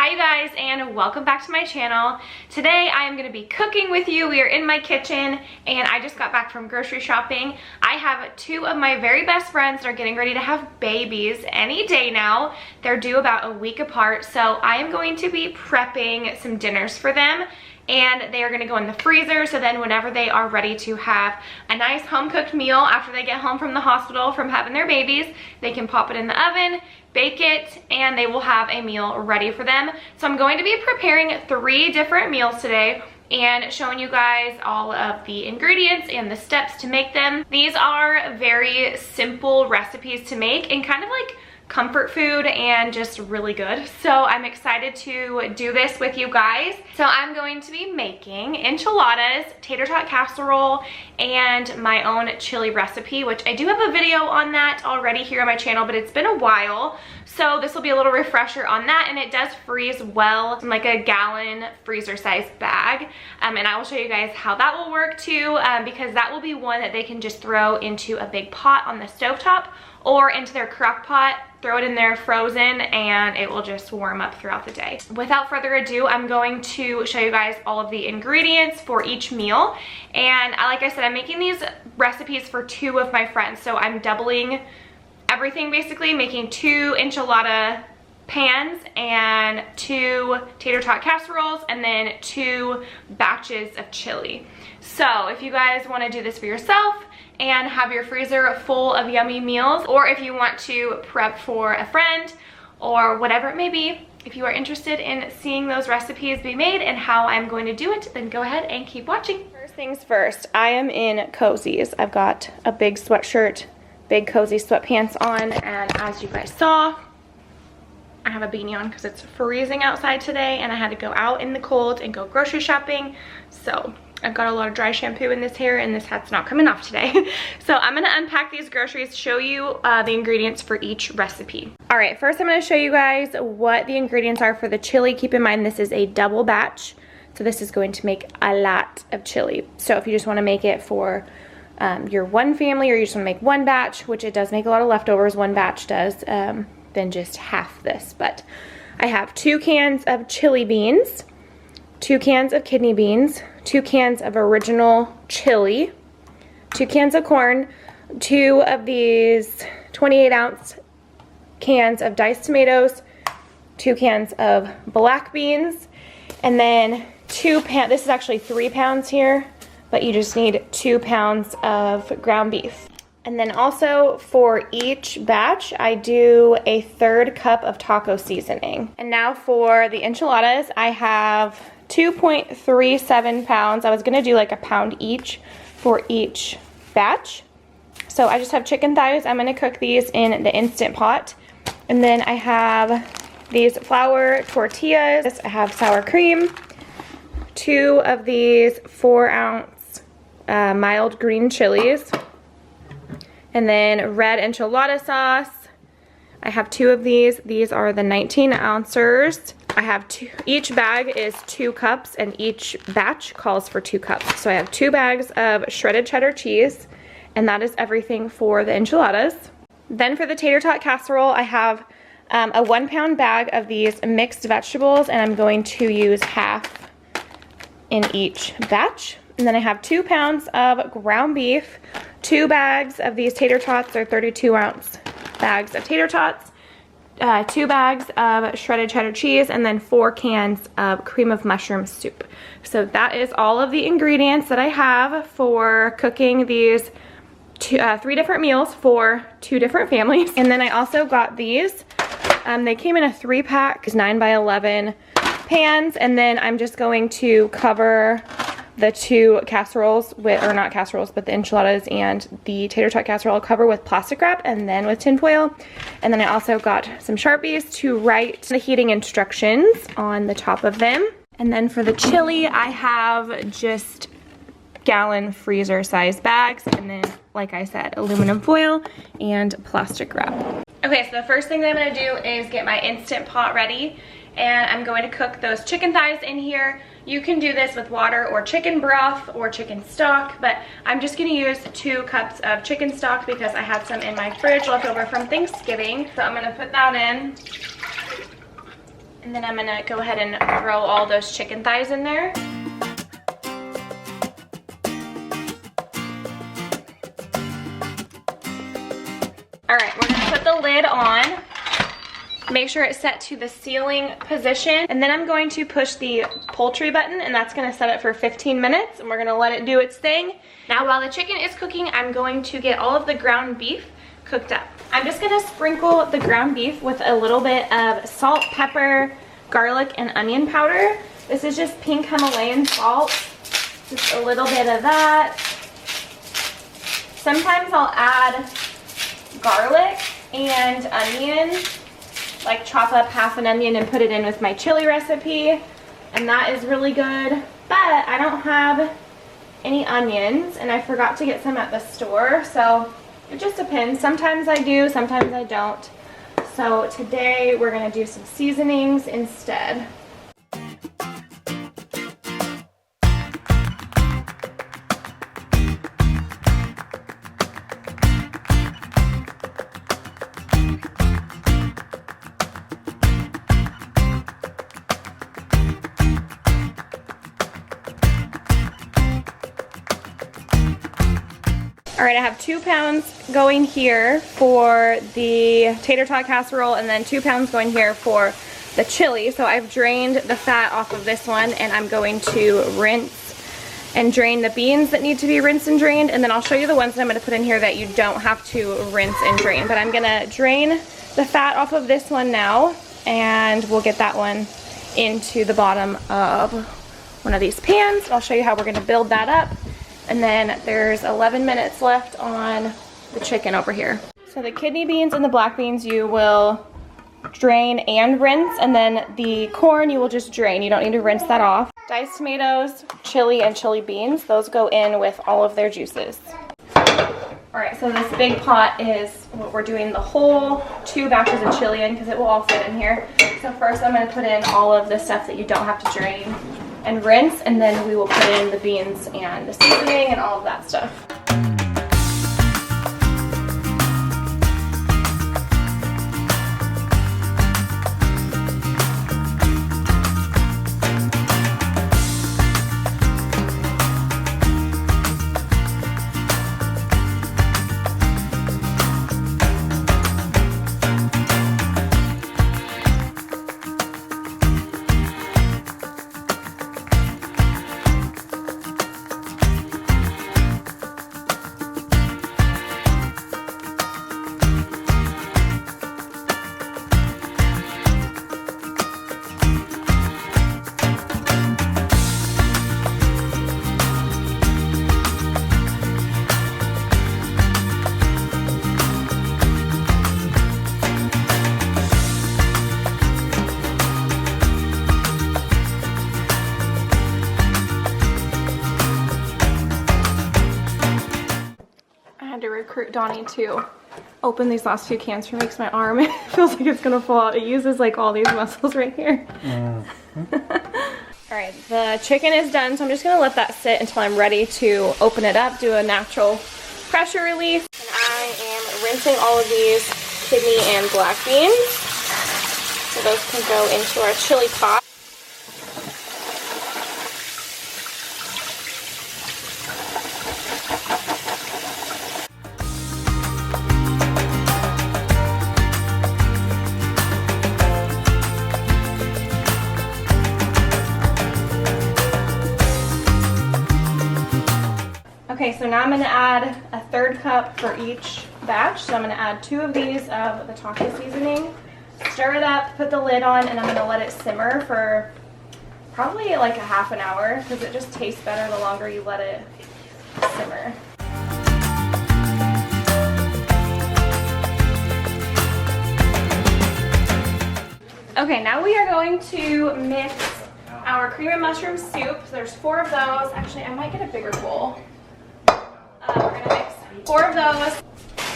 Hi you guys, and welcome back to my channel. Today I am going to be cooking with you. We are in my kitchen and I just got back from grocery shopping. I have two of my very best friends that are getting ready to have babies any day now. They're due about a week apart, so I am going to be prepping some dinners for them. And they are gonna go in the freezer, so then whenever they are ready to have a nice home-cooked meal after they get home from the hospital from having their babies, they can pop it in the oven, bake it, and they will have a meal ready for them. So I'm going to be preparing 3 different meals today and showing you guys all of the ingredients and the steps to make them. These are very simple recipes to make and kind of like comfort food and just really good. So I'm excited to do this with you guys. So I'm going to be making enchiladas, tater tot casserole, and my own chili recipe, which I do have a video on that already here on my channel, but it's been a while. So this will be a little refresher on that, and it does freeze well in like a gallon freezer size bag. And I will show you guys how that will work too, because that will be one that they can just throw into a big pot on the stovetop or into their crock pot, throw it in there frozen, and it will just warm up throughout the day. Without further ado, I'm going to show you guys all of the ingredients for each meal. And like I said, I'm making these recipes for 2 of my friends, so I'm doubling everything basically, making 2 enchilada pans and 2 tater tot casseroles and then 2 batches of chili. So if you guys want to do this for yourself and have your freezer full of yummy meals, or if you want to prep for a friend or whatever it may be, if you are interested in seeing those recipes be made and how I'm going to do it, then go ahead and keep watching. First things first, I am in cozies. I've got a big sweatshirt, big cozy sweatpants on, and as you guys saw, I have a beanie on because it's freezing outside today and I had to go out in the cold and go grocery shopping. So I've got a lot of dry shampoo in this hair and this hat's not coming off today. So I'm gonna unpack these groceries, show you the ingredients for each recipe. All right, first I'm gonna show you guys what the ingredients are for the chili. Keep in mind this is a double batch, so this is going to make a lot of chili. So if you just wanna make it for your one family, or you just wanna make one batch, which it does make a lot of leftovers, one batch does, then just half this. But I have 2 cans of chili beans, 2 cans of kidney beans, 2 cans of original chili, 2 cans of corn, 2 of these 28-ounce cans of diced tomatoes, 2 cans of black beans, and then 2 pounds, this is actually 3 pounds here, but you just need 2 pounds of ground beef. And then also for each batch, I do a 1/3 cup of taco seasoning. And now for the enchiladas, I have 2.37 pounds. I was gonna do like a pound each for each batch. So I just have chicken thighs. I'm gonna cook these in the Instant Pot. And then I have these flour tortillas. I have sour cream, 2 of these 4-ounce mild green chilies, and then red enchilada sauce. I have 2 of these. These are the 19-ouncers. I have 2, each bag is 2 cups and each batch calls for 2 cups. So I have 2 bags of shredded cheddar cheese, and that is everything for the enchiladas. Then for the tater tot casserole, I have a 1-pound bag of these mixed vegetables, and I'm going to use half in each batch. And then I have 2 pounds of ground beef, 2 bags of these tater tots, or 32-ounce bags of tater tots, 2 bags of shredded cheddar cheese, and then 4 cans of cream of mushroom soup. So that is all of the ingredients that I have for cooking these 3 different meals for 2 different families. And then I also got these. They came in a 3-pack, 9x11 pans, and then I'm just going to cover the 2 casseroles with, or not casseroles, but the enchiladas and the tater tot casserole I'll cover with plastic wrap and then with tin foil. And then I also got some Sharpies to write the heating instructions on the top of them. And then for the chili, I have just gallon freezer size bags, and then, like I said, aluminum foil and plastic wrap. Okay, so the first thing that I'm gonna do is get my Instant Pot ready, and I'm going to cook those chicken thighs in here. You can do this with water or chicken broth or chicken stock, but I'm just gonna use 2 cups of chicken stock because I had some in my fridge left over from Thanksgiving. So I'm gonna put that in. And then I'm gonna go ahead and throw all those chicken thighs in there. All right, we're gonna put the lid on. Make sure it's set to the sealing position. And then I'm going to push the poultry button, and that's gonna set it for 15 minutes, and we're gonna let it do its thing. Now while the chicken is cooking, I'm going to get all of the ground beef cooked up. I'm just gonna sprinkle the ground beef with a little bit of salt, pepper, garlic, and onion powder. This is just pink Himalayan salt. Just a little bit of that. Sometimes I'll add garlic and onion, like chop up half an onion and put it in with my chili recipe, and that is really good. But I don't have any onions, and I forgot to get some at the store, so it just depends. Sometimes I do, sometimes I don't. So today we're gonna do some seasonings instead. All right, I have 2 pounds going here for the tater tot casserole, and then 2 pounds going here for the chili. So I've drained the fat off of this one, and I'm going to rinse and drain the beans that need to be rinsed and drained, and then I'll show you the ones that I'm gonna put in here that you don't have to rinse and drain. But I'm gonna drain the fat off of this one now, and we'll get that one into the bottom of one of these pans. I'll show you how we're gonna build that up. And then there's 11 minutes left on the chicken over here. So the kidney beans and the black beans you will drain and rinse, and then the corn you will just drain. You don't need to rinse that off. Diced tomatoes, chili, and chili beans, those go in with all of their juices. All right, so this big pot is what we're doing the whole 2 batches of chili in, because it will all fit in here. So first I'm gonna put in all of the stuff that you don't have to drain and rinse, and then we will put in the beans and the seasoning and all of that stuff. Recruit Donnie to open these last few cans for me because my arm it feels like it's gonna fall out. It uses like all these muscles right here. All right, the chicken is done, so I'm just gonna let that sit until I'm ready to open it up, do a natural pressure release. And I am rinsing all of these kidney and black beans, so those can go into our chili pot. Okay, so now I'm going to add a 1/3 cup for each batch. So I'm going to add 2 of these of the taco seasoning, stir it up, put the lid on, and I'm going to let it simmer for probably like a half an hour, because it just tastes better the longer you let it simmer. Okay, now we are going to mix our cream and mushroom soup. There's 4 of those. Actually, I might get a bigger bowl. We're going to mix 4 of those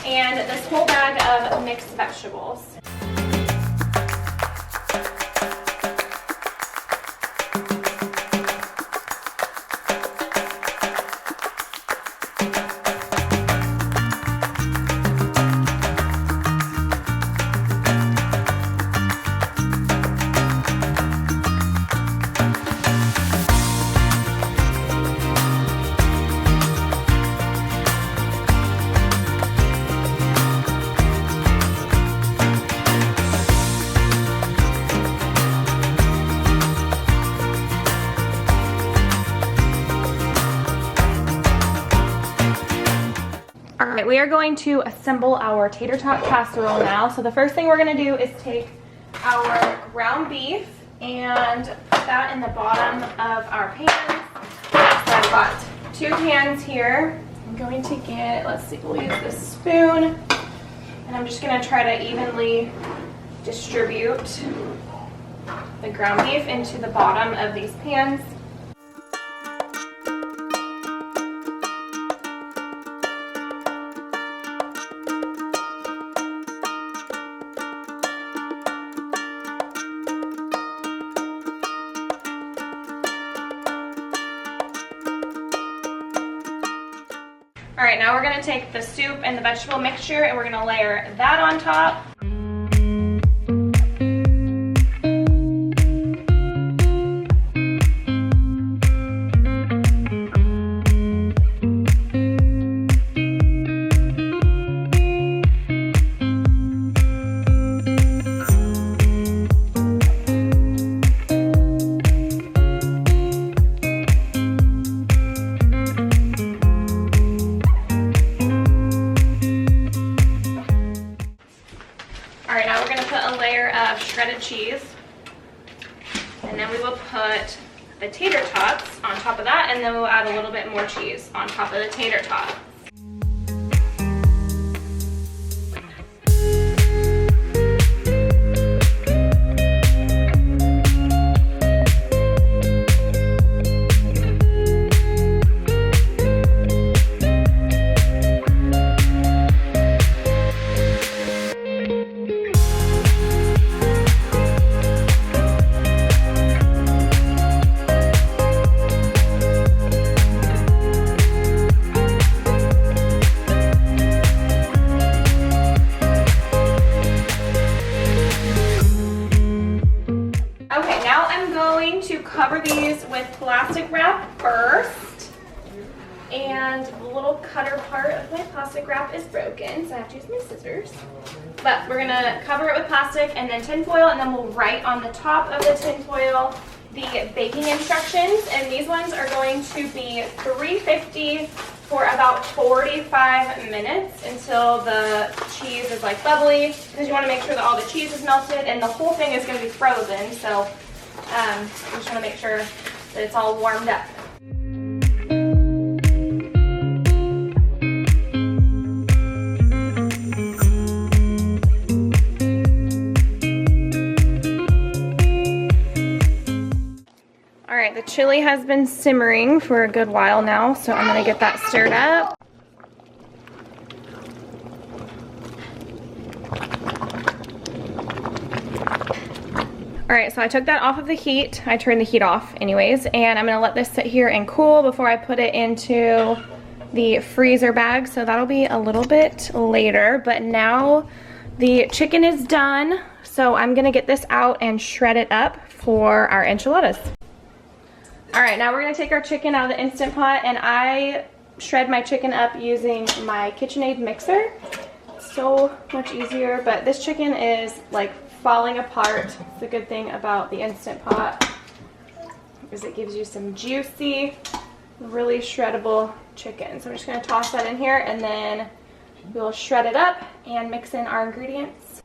and this whole bag of mixed vegetables. we are going to assemble our tater tot casserole now. So the first thing we're gonna do is take our ground beef and put that in the bottom of our pans. So I've got 2 pans here. I'm going to get, let's see, we'll use this spoon. And I'm just gonna try to evenly distribute the ground beef into the bottom of these pans. All right, now we're gonna take the soup and the vegetable mixture and we're gonna layer that on top. Shredded cheese, and then we will put the tater tots on top of that, and then we'll add a little bit more cheese on top of the tater tot. Cover these with plastic wrap first, and the little cutter part of my plastic wrap is broken, so I have to use my scissors. But we're gonna cover it with plastic and then tin foil, and then we'll write on the top of the tin foil the baking instructions, and these ones are going to be 350 for about 45 minutes until the cheese is like bubbly, because you want to make sure that all the cheese is melted, and the whole thing is going to be frozen, so I just want to make sure that it's all warmed up. All right, the chili has been simmering for a good while now, so I'm going to get that stirred up. All right, so I took that off of the heat. I turned the heat off anyways, and I'm gonna let this sit here and cool before I put it into the freezer bag, so that'll be a little bit later. But now the chicken is done, so I'm gonna get this out and shred it up for our enchiladas. All right, now we're gonna take our chicken out of the Instant Pot, and I shred my chicken up using my KitchenAid mixer. So much easier, but this chicken is like falling apart. The good thing about the Instant Pot is it gives you some juicy, really shreddable chicken. So I'm just gonna toss that in here, and then we'll shred it up and mix in our ingredients.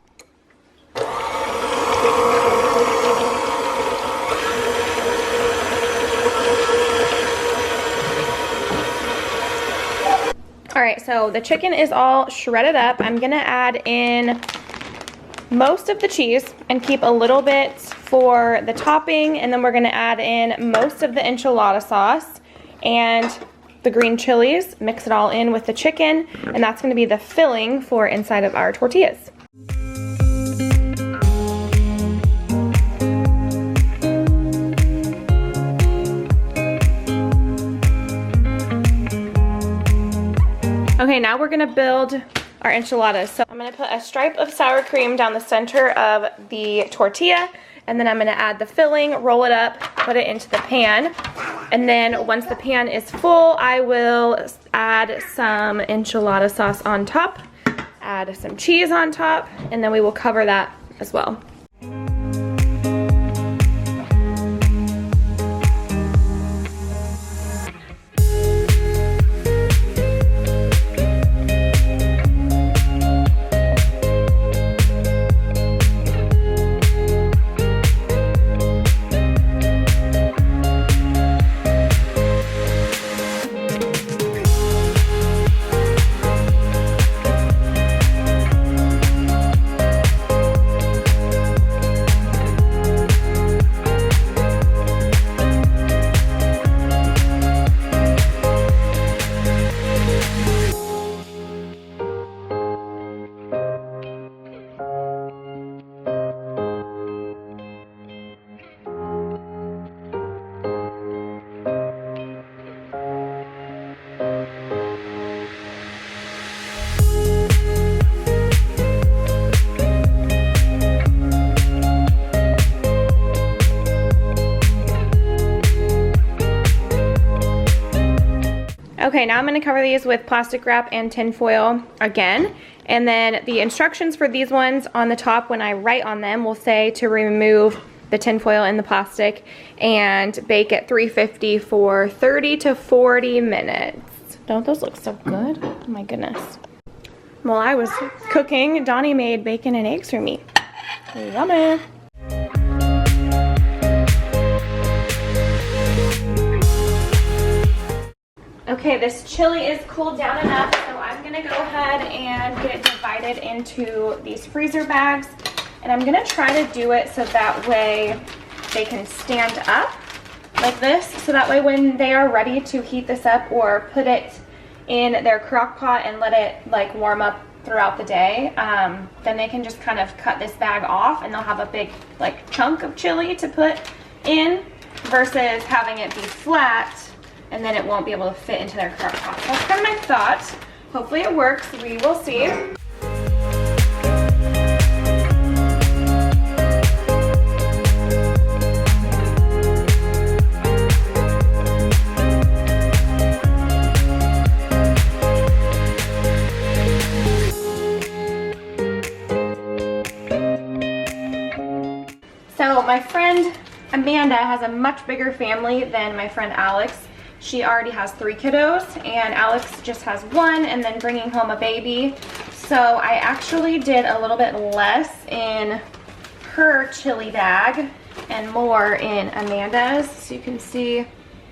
All right, so the chicken is all shredded up. I'm gonna add in most of the cheese and keep a little bit for the topping, and then we're gonna add in most of the enchilada sauce and the green chilies, mix it all in with the chicken, and that's gonna be the filling for inside of our tortillas. Okay, now we're gonna build our enchiladas. So I'm gonna put a stripe of sour cream down the center of the tortilla, and then I'm gonna add the filling, roll it up, put it into the pan, and then once the pan is full, I will add some enchilada sauce on top, add some cheese on top, and then we will cover that as well. Okay, now I'm gonna cover these with plastic wrap and tin foil again. And then the instructions for these ones on the top, when I write on them, will say to remove the tin foil and the plastic and bake at 350 for 30 to 40 minutes. Don't those look so good? Oh my goodness. While I was cooking, Donnie made bacon and eggs for me. Yummy. Okay, this chili is cooled down enough, so I'm gonna go ahead and get it divided into these freezer bags. And I'm gonna try to do it so that way they can stand up like this. So that way when they are ready to heat this up or put it in their crock pot and let it like warm up throughout the day, then they can just kind of cut this bag off and they'll have a big like chunk of chili to put in versus having it be flat and then it won't be able to fit into their crock pot. So that's kind of my thought. Hopefully it works. We will see. So my friend Amanda has a much bigger family than my friend Alex. She already has 3 kiddos and Alex just has 1 and then bringing home a baby. So I actually did a little bit less in her chili bag and more in Amanda's. So you can see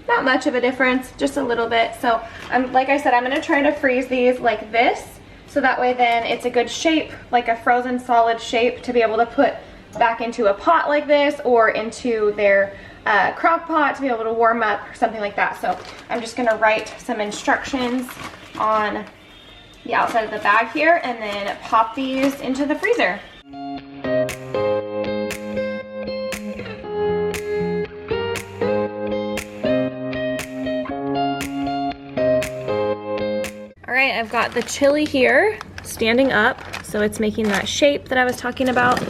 not much of a difference, just a little bit. So like I said, I'm gonna try to freeze these like this. So that way then it's a good shape, like a frozen solid shape to be able to put back into a pot like this or into their crock pot to be able to warm up or something like that. So I'm just gonna write some instructions on the outside of the bag here and then pop these into the freezer. All right, I've got the chili here standing up, so it's making that shape that I was talking about.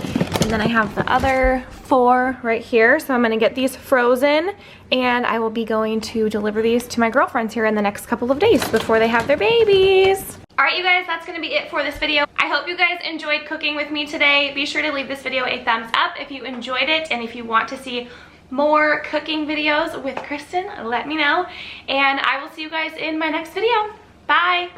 And then I have the other 4 right here. So I'm gonna get these frozen and I will be going to deliver these to my girlfriends here in the next couple of days before they have their babies. All right, you guys, that's gonna be it for this video. I hope you guys enjoyed cooking with me today. Be sure to leave this video a thumbs up if you enjoyed it. And if you want to see more cooking videos with Kristen, let me know. And I will see you guys in my next video. Bye.